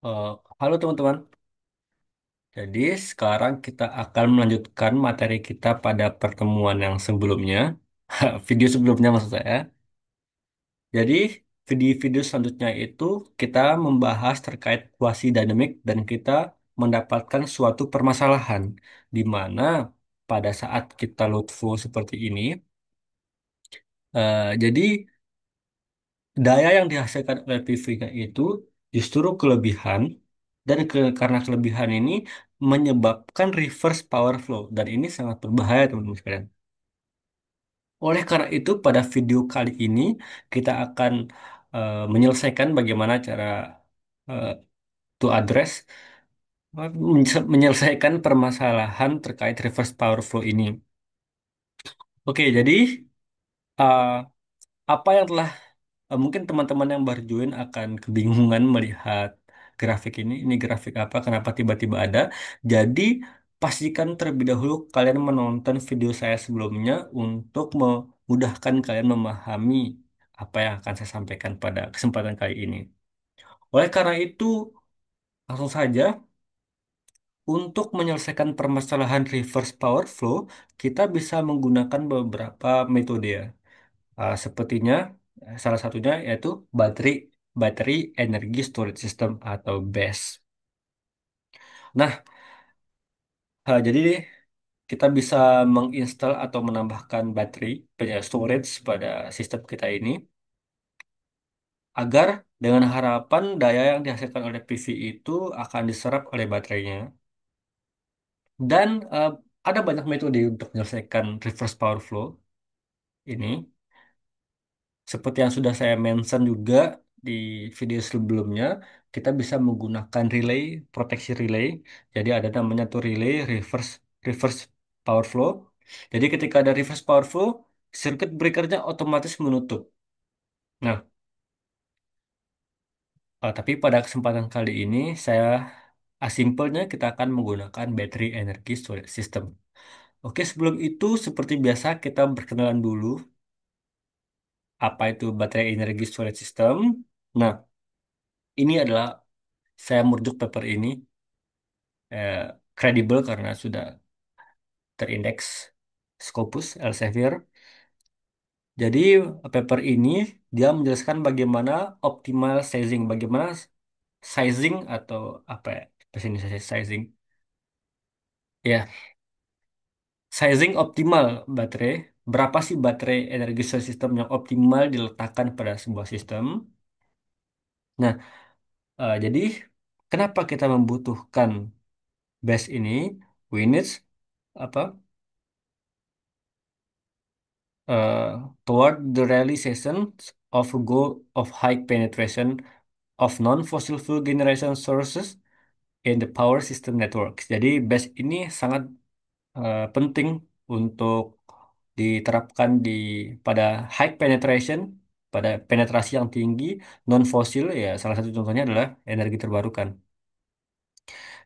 Eh, Halo teman-teman, jadi sekarang kita akan melanjutkan materi kita pada pertemuan yang sebelumnya, video sebelumnya maksud saya. Jadi di video selanjutnya itu kita membahas terkait kuasi dinamik dan kita mendapatkan suatu permasalahan di mana pada saat kita load flow seperti ini, jadi daya yang dihasilkan oleh PV-nya itu justru kelebihan dan karena kelebihan ini menyebabkan reverse power flow dan ini sangat berbahaya teman-teman sekalian. Oleh karena itu pada video kali ini kita akan menyelesaikan bagaimana cara eh, to address menyelesaikan permasalahan terkait reverse power flow ini. Oke, jadi eh, apa yang telah mungkin teman-teman yang baru join akan kebingungan melihat grafik ini. Ini grafik apa? Kenapa tiba-tiba ada? Jadi, pastikan terlebih dahulu kalian menonton video saya sebelumnya untuk memudahkan kalian memahami apa yang akan saya sampaikan pada kesempatan kali ini. Oleh karena itu, langsung saja, untuk menyelesaikan permasalahan reverse power flow, kita bisa menggunakan beberapa metode ya. Sepertinya salah satunya yaitu baterai baterai energi storage system atau BESS. Nah, jadi kita bisa menginstal atau menambahkan baterai storage pada sistem kita ini agar dengan harapan daya yang dihasilkan oleh PV itu akan diserap oleh baterainya. Dan ada banyak metode untuk menyelesaikan reverse power flow ini. Seperti yang sudah saya mention juga di video sebelumnya, kita bisa menggunakan relay, proteksi relay. Jadi ada namanya tuh relay reverse power flow. Jadi ketika ada reverse power flow, circuit breakernya otomatis menutup. Nah, tapi pada kesempatan kali ini saya simpelnya kita akan menggunakan battery energy storage system. Oke, sebelum itu seperti biasa kita berkenalan dulu apa itu baterai energy storage system. Nah, ini adalah saya merujuk paper ini eh, kredibel karena sudah terindeks Scopus Elsevier. Jadi paper ini dia menjelaskan bagaimana optimal sizing, bagaimana sizing atau apa ya bahasa Indonesia sizing, ya sizing optimal baterai. Berapa sih baterai energi storage system yang optimal diletakkan pada sebuah sistem? Nah, jadi kenapa kita membutuhkan base ini? We need apa? Toward the realization of a goal of high penetration of non-fossil fuel generation sources in the power system network. Jadi BESS ini sangat penting untuk diterapkan pada high penetration, pada penetrasi yang tinggi non-fosil ya salah satu contohnya adalah energi terbarukan.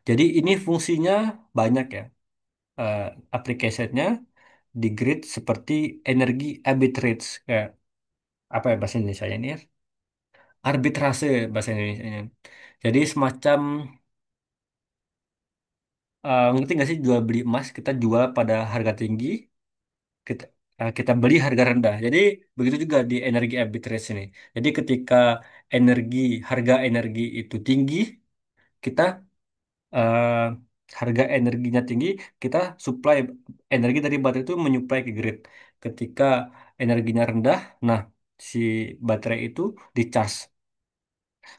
Jadi ini fungsinya banyak ya. Eh, Application-nya di grid seperti energi arbitrage kayak apa ya bahasa Indonesia ini ya? Arbitrase bahasa Indonesia. Jadi semacam ngerti nggak sih jual beli emas kita jual pada harga tinggi kita kita beli harga rendah. Jadi begitu juga di energi arbitrage ini. Jadi ketika energi harga energi itu tinggi kita eh, harga energinya tinggi kita supply energi dari baterai itu menyuplai ke grid. Ketika energinya rendah, nah si baterai itu di charge.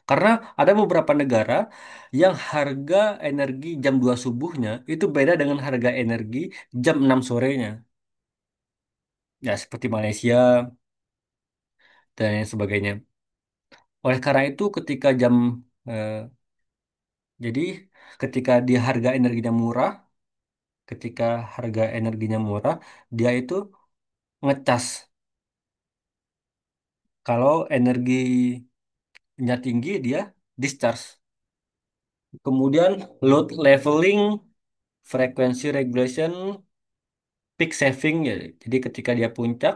Karena ada beberapa negara yang harga energi jam 2 subuhnya itu beda dengan harga energi jam 6 sorenya. Ya, seperti Malaysia dan lain sebagainya. Oleh karena itu, eh, jadi ketika di harga energinya murah, ketika harga energinya murah, dia itu ngecas. Kalau energinya tinggi, dia discharge. Kemudian load leveling, frequency regulation, peak saving ya. Jadi ketika dia puncak,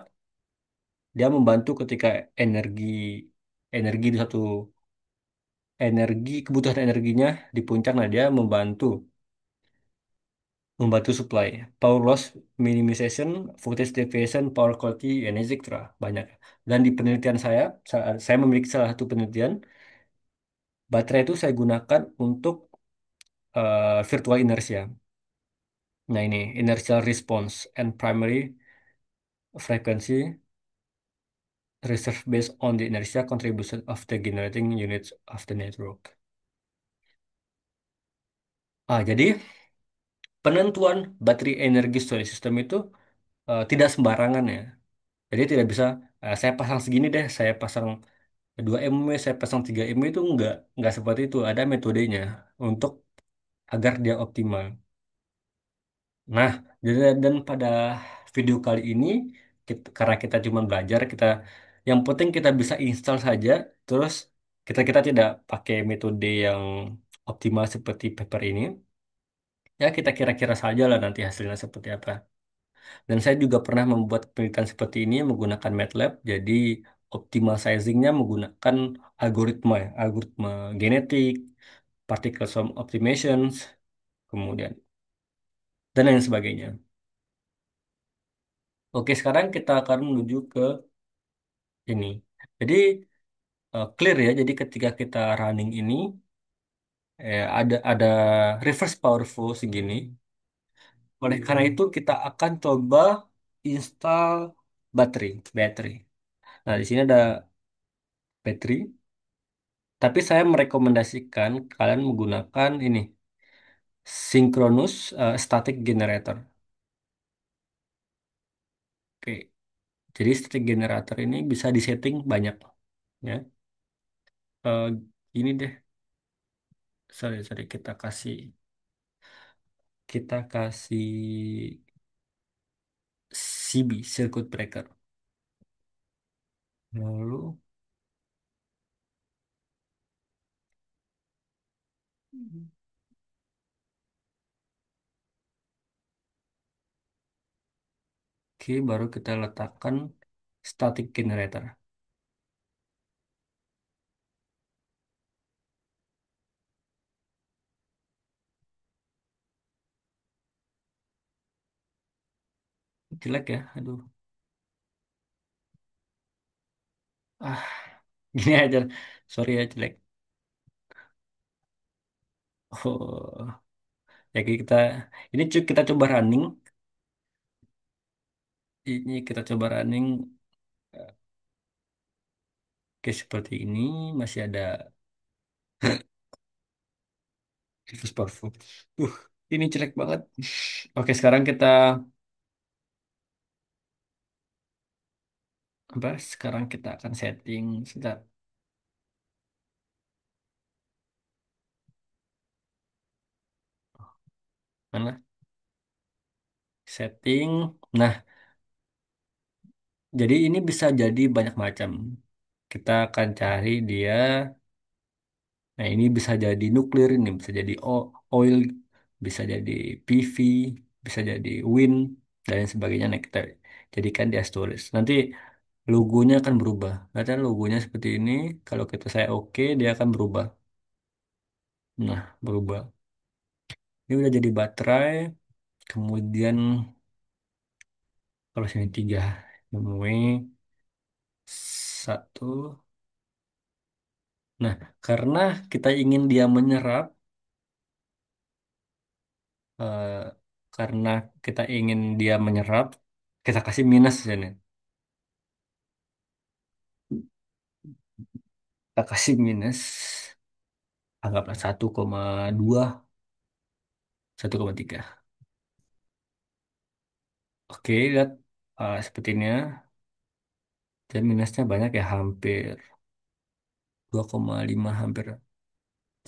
dia membantu ketika energi energi di satu kebutuhan energinya di puncak. Nah, dia membantu supply, power loss minimization, voltage deviation, power quality, and etc. Banyak. Dan di penelitian saya memiliki salah satu penelitian, baterai itu saya gunakan untuk virtual inertia. Nah, ini inertial response and primary frequency research based on the inertia contribution of the generating units of the network. Jadi penentuan baterai energi storage system itu tidak sembarangan ya. Jadi tidak bisa saya pasang segini deh, saya pasang 2 mW, saya pasang 3 mW, itu enggak seperti itu. Ada metodenya untuk agar dia optimal. Nah, dan pada video kali ini karena kita cuma belajar, yang penting kita bisa install saja, terus kita tidak pakai metode yang optimal seperti paper ini. Ya, kita kira-kira saja lah nanti hasilnya seperti apa. Dan saya juga pernah membuat penelitian seperti ini menggunakan MATLAB. Jadi optimal sizingnya menggunakan algoritma genetik, particle sum optimizations, kemudian dan lain sebagainya. Oke, sekarang kita akan menuju ke ini. Jadi clear ya. Jadi ketika kita running ini, ada reverse power flow segini. Oleh karena itu kita akan coba install baterai. Nah, di sini ada baterai. Tapi saya merekomendasikan kalian menggunakan ini synchronous static generator. Oke, jadi static generator ini bisa disetting banyak ya. Ini deh, sorry, kita kasih CB circuit breaker. Lalu, oke, baru kita letakkan static generator. Jelek ya, aduh. Ah, gini aja. Sorry ya, jelek. Oh, ya kita coba running. Ini kita coba running. Oke, seperti ini masih ada Focus Powerful. Uh, ini jelek banget. Oke, sekarang kita apa? Sekarang kita akan setting sebentar. Mana? Setting. Nah, jadi ini bisa jadi banyak macam. Kita akan cari dia. Nah, ini bisa jadi nuklir, ini bisa jadi oil, bisa jadi PV, bisa jadi wind, dan lain sebagainya. Nah, kita jadikan dia storage. Nanti logonya akan berubah. Nanti logonya seperti ini. Kalau saya oke, dia akan berubah. Nah, berubah. Ini udah jadi baterai. Kemudian kalau sini tiga, memenuhi satu. Nah, karena kita ingin dia menyerap, eh, karena kita ingin dia menyerap, kita kasih minus di sini. Kita kasih minus, anggaplah 1,2, 1,3. Oke, lihat seperti ini ya. Dan minusnya banyak ya, hampir 2,5 hampir.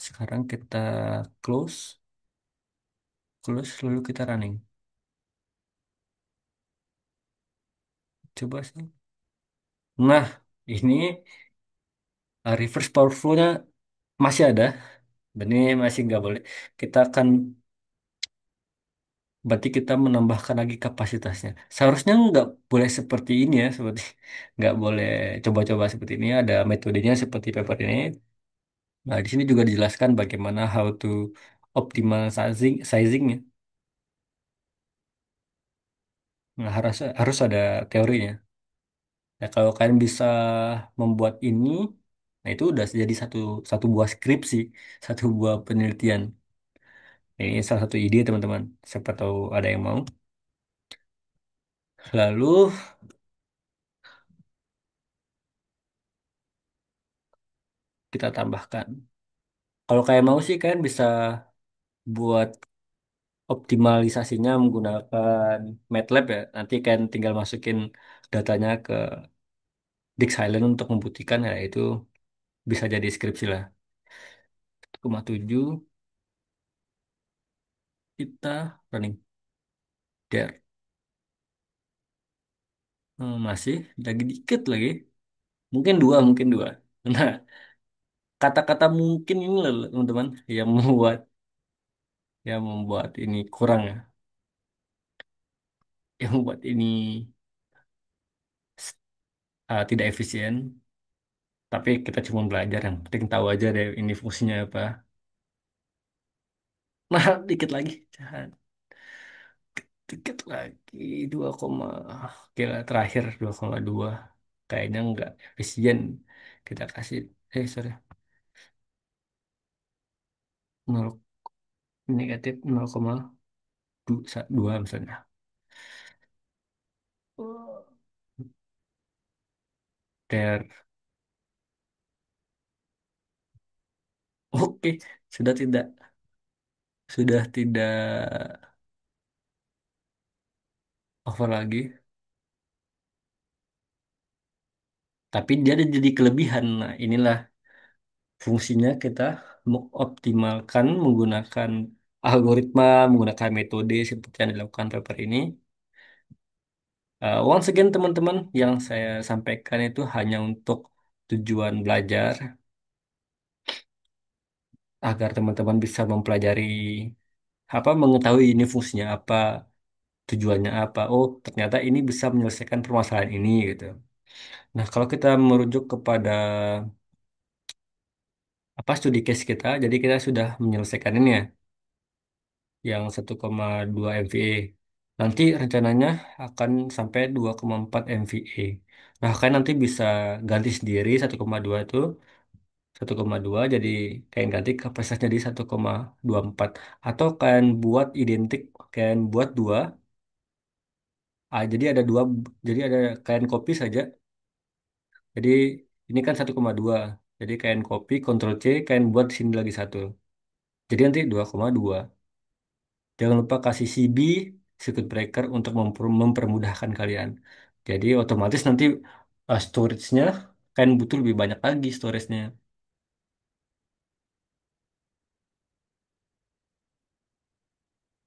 Sekarang kita close, lalu kita running. Coba sih. Nah, ini reverse power flow-nya masih ada. Dan ini masih nggak boleh. Kita akan Berarti kita menambahkan lagi kapasitasnya. Seharusnya nggak boleh seperti ini ya, nggak boleh coba-coba seperti ini. Ada metodenya seperti paper ini. Nah, di sini juga dijelaskan bagaimana how to optimal sizingnya. Nah, harus harus ada teorinya. Ya, kalau kalian bisa membuat ini, nah itu udah jadi satu satu buah skripsi, satu buah penelitian. Ini salah satu ide teman-teman. Siapa tahu ada yang mau. Lalu kita tambahkan. Kalau kalian mau sih kalian bisa buat optimalisasinya menggunakan MATLAB ya. Nanti kalian tinggal masukin datanya ke Silent untuk membuktikan ya itu bisa jadi skripsi lah. 1,7 kita running there. Masih lagi dikit lagi. Mungkin dua, mungkin dua. Nah, kata-kata mungkin ini loh teman-teman yang membuat ini kurang ya, yang membuat ini tidak efisien. Tapi kita cuma belajar yang penting tahu aja deh ini fungsinya apa. Nah, dikit lagi. Jangan. Dikit lagi 2, oke lah, terakhir 2,2 kayaknya nggak efisien kita kasih sorry 0 negatif 0,2 misalnya. Oh. Der, oke, sudah tidak sudah tidak over lagi, tapi dia ada jadi kelebihan. Nah, inilah fungsinya kita mengoptimalkan menggunakan algoritma, menggunakan metode seperti yang dilakukan paper ini. Once again teman-teman, yang saya sampaikan itu hanya untuk tujuan belajar agar teman-teman bisa mempelajari apa, mengetahui ini fungsinya apa, tujuannya apa. Oh, ternyata ini bisa menyelesaikan permasalahan ini gitu. Nah, kalau kita merujuk kepada apa studi case kita, jadi kita sudah menyelesaikan ini ya, yang 1,2 MVA. Nanti rencananya akan sampai 2,4 MVA. Nah, kan nanti bisa ganti sendiri 1,2 itu 1,2 jadi kain ganti kapasitasnya di 1,24 atau kalian buat identik, kalian buat dua, jadi ada dua, jadi ada kain copy saja. Jadi ini kan 1,2, jadi kain copy Ctrl C, kain buat di sini lagi satu, jadi nanti 2,2. Jangan lupa kasih CB circuit breaker untuk mempermudahkan kalian. Jadi otomatis nanti storage-nya kalian butuh lebih banyak lagi storage-nya.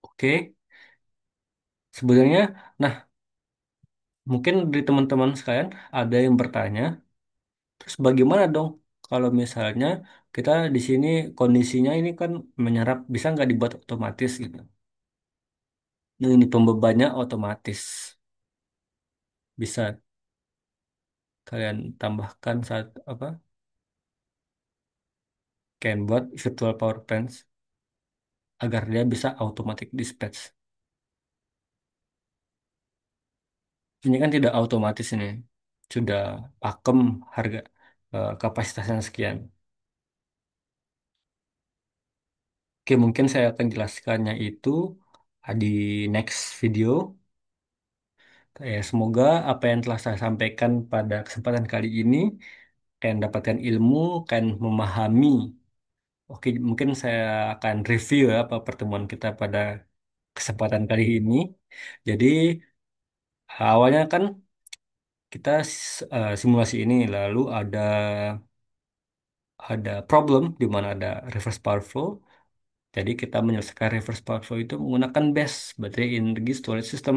Oke, sebenarnya, nah, mungkin dari teman-teman sekalian ada yang bertanya, terus bagaimana dong kalau misalnya kita di sini kondisinya ini kan menyerap, bisa nggak dibuat otomatis gitu? Nah, ini pembebannya otomatis, bisa kalian tambahkan saat apa? Kalian buat virtual power plants agar dia bisa automatic dispatch. Ini kan tidak otomatis ini, sudah pakem harga kapasitasnya sekian. Oke, mungkin saya akan jelaskannya itu di next video. Ya, semoga apa yang telah saya sampaikan pada kesempatan kali ini, kalian dapatkan ilmu, kalian memahami. Oke, mungkin saya akan review ya apa pertemuan kita pada kesempatan kali ini. Jadi, awalnya kan kita simulasi ini, lalu ada problem di mana ada reverse power flow. Jadi kita menyelesaikan reverse power flow itu menggunakan BESS, Battery Energy Storage System,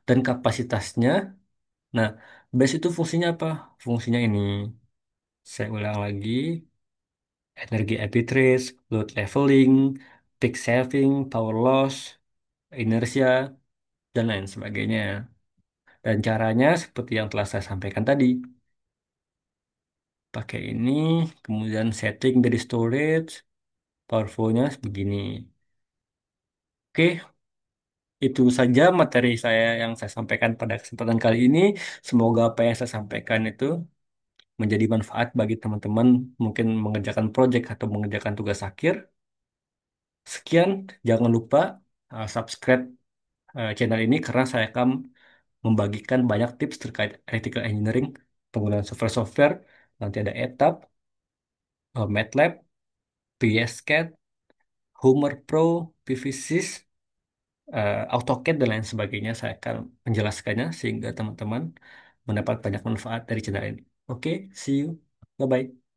dan kapasitasnya. Nah, BESS itu fungsinya apa? Fungsinya ini, saya ulang lagi, energi arbitrage, load leveling, peak saving, power loss, inersia, dan lain sebagainya. Dan caranya seperti yang telah saya sampaikan tadi. pakai ini, kemudian setting dari storage, powerful-nya begini. Oke, itu saja materi saya yang saya sampaikan pada kesempatan kali ini. Semoga apa yang saya sampaikan itu menjadi manfaat bagi teman-teman, mungkin mengerjakan proyek atau mengerjakan tugas akhir. Sekian, jangan lupa subscribe channel ini karena saya akan membagikan banyak tips terkait electrical engineering, penggunaan software-software, nanti ada ETAP, MATLAB, PSCAD, Homer Pro, PVSys, AutoCAD, dan lain sebagainya. Saya akan menjelaskannya sehingga teman-teman mendapat banyak manfaat dari channel ini. Oke, see you. Bye-bye.